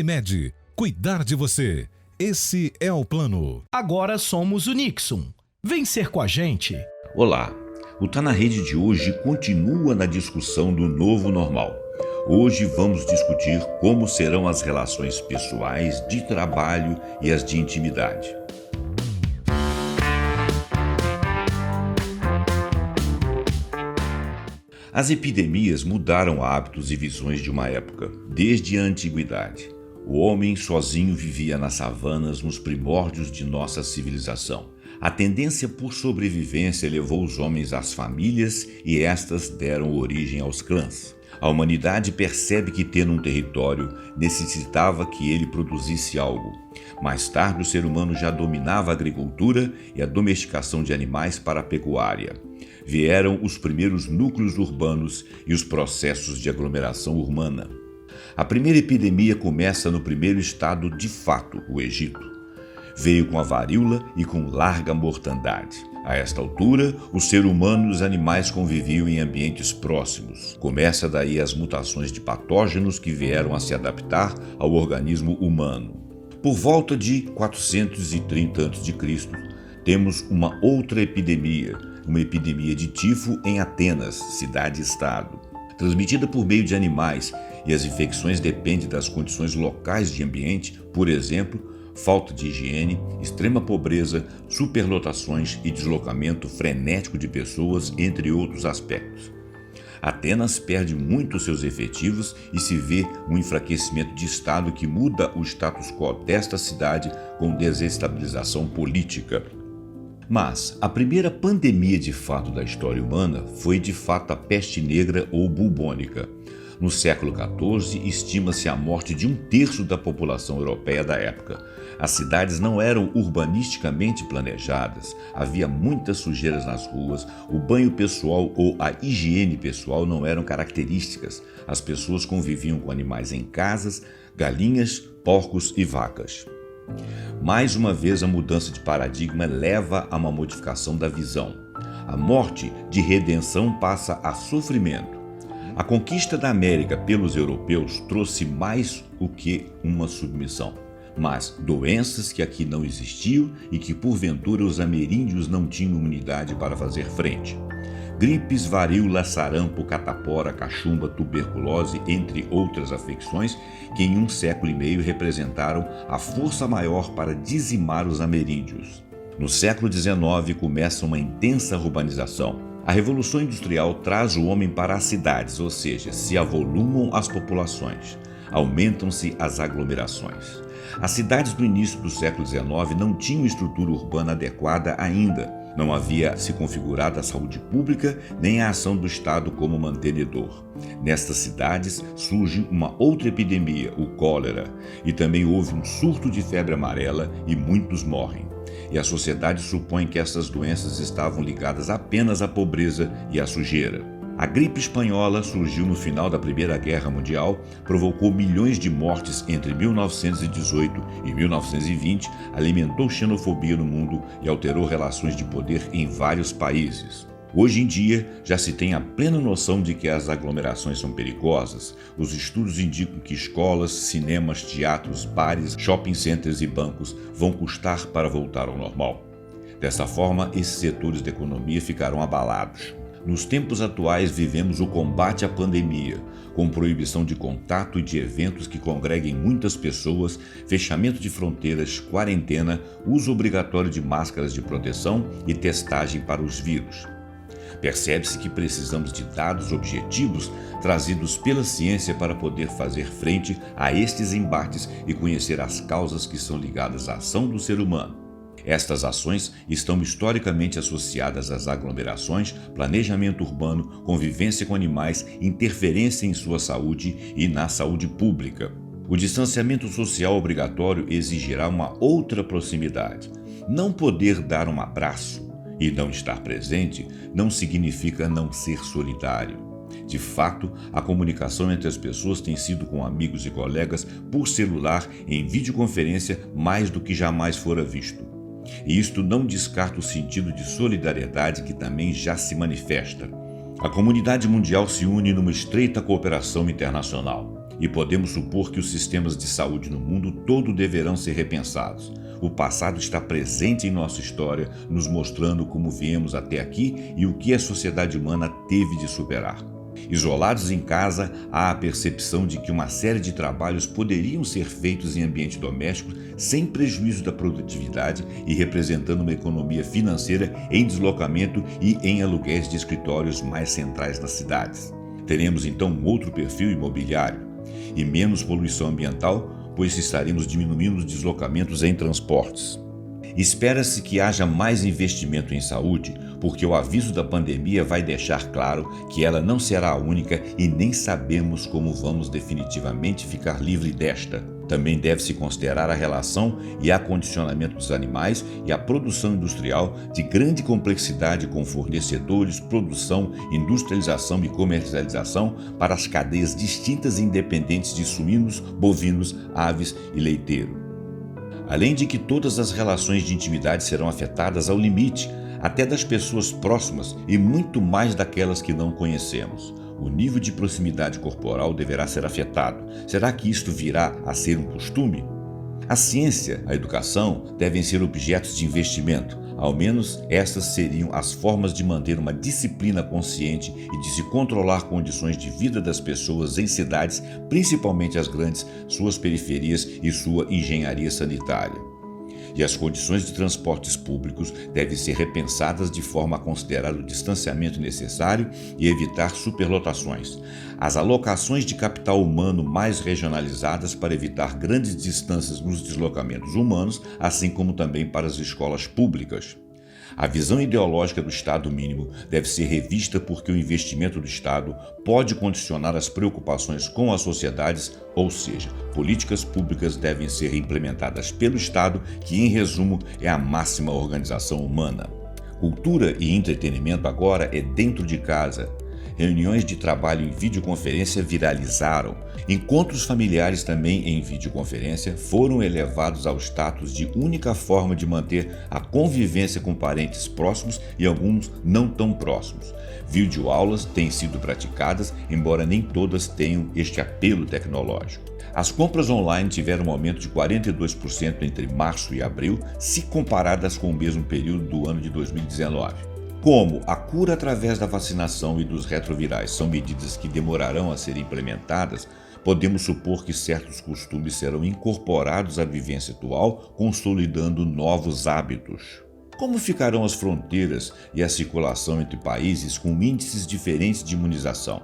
Unimed. Cuidar de você. Esse é o plano. Agora somos o Nixon. Vem ser com a gente. Olá, o Tá na Rede de hoje continua na discussão do novo normal. Hoje vamos discutir como serão as relações pessoais, de trabalho e as de intimidade. As epidemias mudaram hábitos e visões de uma época, desde a antiguidade. O homem sozinho vivia nas savanas nos primórdios de nossa civilização. A tendência por sobrevivência levou os homens às famílias e estas deram origem aos clãs. A humanidade percebe que, tendo um território, necessitava que ele produzisse algo. Mais tarde, o ser humano já dominava a agricultura e a domesticação de animais para a pecuária. Vieram os primeiros núcleos urbanos e os processos de aglomeração urbana. A primeira epidemia começa no primeiro estado de fato, o Egito. Veio com a varíola e com larga mortandade. A esta altura, o ser humano e os animais conviviam em ambientes próximos. Começa daí as mutações de patógenos que vieram a se adaptar ao organismo humano. Por volta de 430 a.C., temos uma outra epidemia, uma epidemia de tifo em Atenas, cidade-estado. Transmitida por meio de animais, e as infecções dependem das condições locais de ambiente, por exemplo, falta de higiene, extrema pobreza, superlotações e deslocamento frenético de pessoas, entre outros aspectos. Atenas perde muito seus efetivos e se vê um enfraquecimento de Estado que muda o status quo desta cidade com desestabilização política. Mas a primeira pandemia de fato da história humana foi de fato a peste negra ou bubônica. No século XIV, estima-se a morte de 1/3 da população europeia da época. As cidades não eram urbanisticamente planejadas, havia muitas sujeiras nas ruas, o banho pessoal ou a higiene pessoal não eram características. As pessoas conviviam com animais em casas, galinhas, porcos e vacas. Mais uma vez, a mudança de paradigma leva a uma modificação da visão. A morte de redenção passa a sofrimento. A conquista da América pelos europeus trouxe mais o que uma submissão, mas doenças que aqui não existiam e que porventura os ameríndios não tinham imunidade para fazer frente. Gripes, varíola, sarampo, catapora, cachumba, tuberculose, entre outras afecções que em 1,5 século representaram a força maior para dizimar os ameríndios. No século XIX começa uma intensa urbanização. A Revolução Industrial traz o homem para as cidades, ou seja, se avolumam as populações, aumentam-se as aglomerações. As cidades do início do século XIX não tinham estrutura urbana adequada ainda. Não havia se configurado a saúde pública nem a ação do Estado como mantenedor. Nestas cidades surge uma outra epidemia, o cólera, e também houve um surto de febre amarela e muitos morrem. E a sociedade supõe que essas doenças estavam ligadas apenas à pobreza e à sujeira. A gripe espanhola surgiu no final da Primeira Guerra Mundial, provocou milhões de mortes entre 1918 e 1920, alimentou xenofobia no mundo e alterou relações de poder em vários países. Hoje em dia, já se tem a plena noção de que as aglomerações são perigosas. Os estudos indicam que escolas, cinemas, teatros, bares, shopping centers e bancos vão custar para voltar ao normal. Dessa forma, esses setores da economia ficarão abalados. Nos tempos atuais, vivemos o combate à pandemia, com proibição de contato e de eventos que congreguem muitas pessoas, fechamento de fronteiras, quarentena, uso obrigatório de máscaras de proteção e testagem para os vírus. Percebe-se que precisamos de dados objetivos trazidos pela ciência para poder fazer frente a estes embates e conhecer as causas que são ligadas à ação do ser humano. Estas ações estão historicamente associadas às aglomerações, planejamento urbano, convivência com animais, interferência em sua saúde e na saúde pública. O distanciamento social obrigatório exigirá uma outra proximidade. Não poder dar um abraço e não estar presente não significa não ser solidário. De fato, a comunicação entre as pessoas tem sido com amigos e colegas por celular em videoconferência mais do que jamais fora visto. E isto não descarta o sentido de solidariedade que também já se manifesta. A comunidade mundial se une numa estreita cooperação internacional. E podemos supor que os sistemas de saúde no mundo todo deverão ser repensados. O passado está presente em nossa história, nos mostrando como viemos até aqui e o que a sociedade humana teve de superar. Isolados em casa, há a percepção de que uma série de trabalhos poderiam ser feitos em ambiente doméstico sem prejuízo da produtividade e representando uma economia financeira em deslocamento e em aluguéis de escritórios mais centrais nas cidades. Teremos então um outro perfil imobiliário e menos poluição ambiental, pois estaremos diminuindo os deslocamentos em transportes. Espera-se que haja mais investimento em saúde, porque o aviso da pandemia vai deixar claro que ela não será a única e nem sabemos como vamos definitivamente ficar livre desta. Também deve-se considerar a relação e acondicionamento dos animais e a produção industrial de grande complexidade com fornecedores, produção, industrialização e comercialização para as cadeias distintas e independentes de suínos, bovinos, aves e leiteiro. Além de que todas as relações de intimidade serão afetadas ao limite, até das pessoas próximas e muito mais daquelas que não conhecemos. O nível de proximidade corporal deverá ser afetado. Será que isto virá a ser um costume? A ciência, a educação devem ser objetos de investimento. Ao menos estas seriam as formas de manter uma disciplina consciente e de se controlar condições de vida das pessoas em cidades, principalmente as grandes, suas periferias e sua engenharia sanitária. E as condições de transportes públicos devem ser repensadas de forma a considerar o distanciamento necessário e evitar superlotações. As alocações de capital humano mais regionalizadas para evitar grandes distâncias nos deslocamentos humanos, assim como também para as escolas públicas. A visão ideológica do Estado mínimo deve ser revista porque o investimento do Estado pode condicionar as preocupações com as sociedades, ou seja, políticas públicas devem ser implementadas pelo Estado, que em resumo é a máxima organização humana. Cultura e entretenimento agora é dentro de casa. Reuniões de trabalho em videoconferência viralizaram. Encontros familiares também em videoconferência foram elevados ao status de única forma de manter a convivência com parentes próximos e alguns não tão próximos. Videoaulas têm sido praticadas, embora nem todas tenham este apelo tecnológico. As compras online tiveram um aumento de 42% entre março e abril, se comparadas com o mesmo período do ano de 2019. Como a cura através da vacinação e dos retrovirais são medidas que demorarão a serem implementadas, podemos supor que certos costumes serão incorporados à vivência atual, consolidando novos hábitos. Como ficarão as fronteiras e a circulação entre países com índices diferentes de imunização?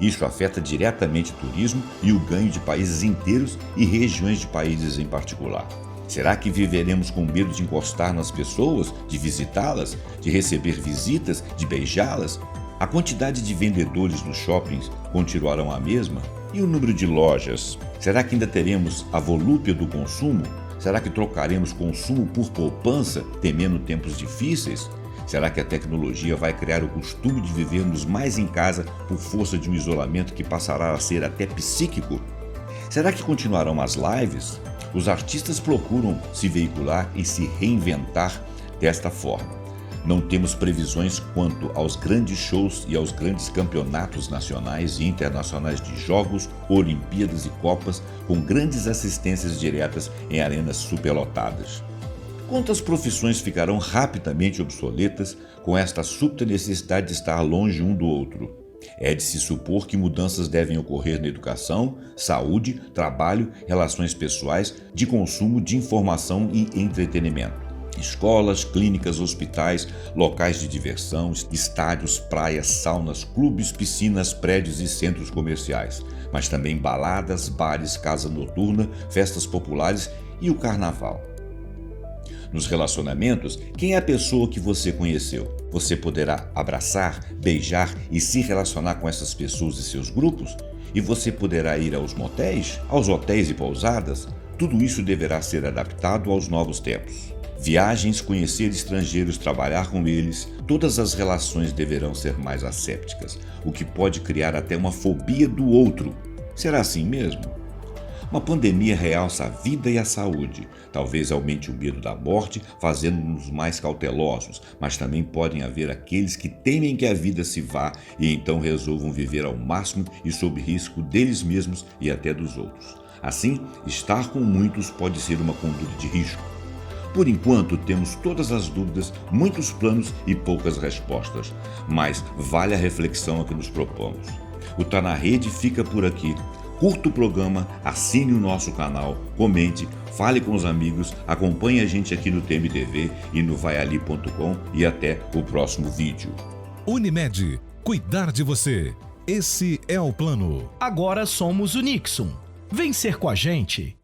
Isso afeta diretamente o turismo e o ganho de países inteiros e regiões de países em particular. Será que viveremos com medo de encostar nas pessoas, de visitá-las, de receber visitas, de beijá-las? A quantidade de vendedores nos shoppings continuarão a mesma? E o número de lojas? Será que ainda teremos a volúpia do consumo? Será que trocaremos consumo por poupança, temendo tempos difíceis? Será que a tecnologia vai criar o costume de vivermos mais em casa por força de um isolamento que passará a ser até psíquico? Será que continuarão as lives? Os artistas procuram se veicular e se reinventar desta forma. Não temos previsões quanto aos grandes shows e aos grandes campeonatos nacionais e internacionais de jogos, Olimpíadas e Copas, com grandes assistências diretas em arenas superlotadas. Quantas profissões ficarão rapidamente obsoletas com esta súbita necessidade de estar longe um do outro? É de se supor que mudanças devem ocorrer na educação, saúde, trabalho, relações pessoais, de consumo, de informação e entretenimento. Escolas, clínicas, hospitais, locais de diversão, estádios, praias, saunas, clubes, piscinas, prédios e centros comerciais, mas também baladas, bares, casa noturna, festas populares e o carnaval. Nos relacionamentos, quem é a pessoa que você conheceu? Você poderá abraçar, beijar e se relacionar com essas pessoas e seus grupos? E você poderá ir aos motéis, aos hotéis e pousadas? Tudo isso deverá ser adaptado aos novos tempos. Viagens, conhecer estrangeiros, trabalhar com eles, todas as relações deverão ser mais assépticas, o que pode criar até uma fobia do outro. Será assim mesmo? Uma pandemia realça a vida e a saúde. Talvez aumente o medo da morte, fazendo-nos mais cautelosos, mas também podem haver aqueles que temem que a vida se vá e então resolvam viver ao máximo e sob risco deles mesmos e até dos outros. Assim, estar com muitos pode ser uma conduta de risco. Por enquanto, temos todas as dúvidas, muitos planos e poucas respostas, mas vale a reflexão a que nos propomos. O Tá na Rede fica por aqui. Curta o programa, assine o nosso canal, comente, fale com os amigos, acompanhe a gente aqui no TMTV e no vaiali.com e até o próximo vídeo. Unimed, cuidar de você. Esse é o plano. Agora somos o Nixon. Vem ser com a gente.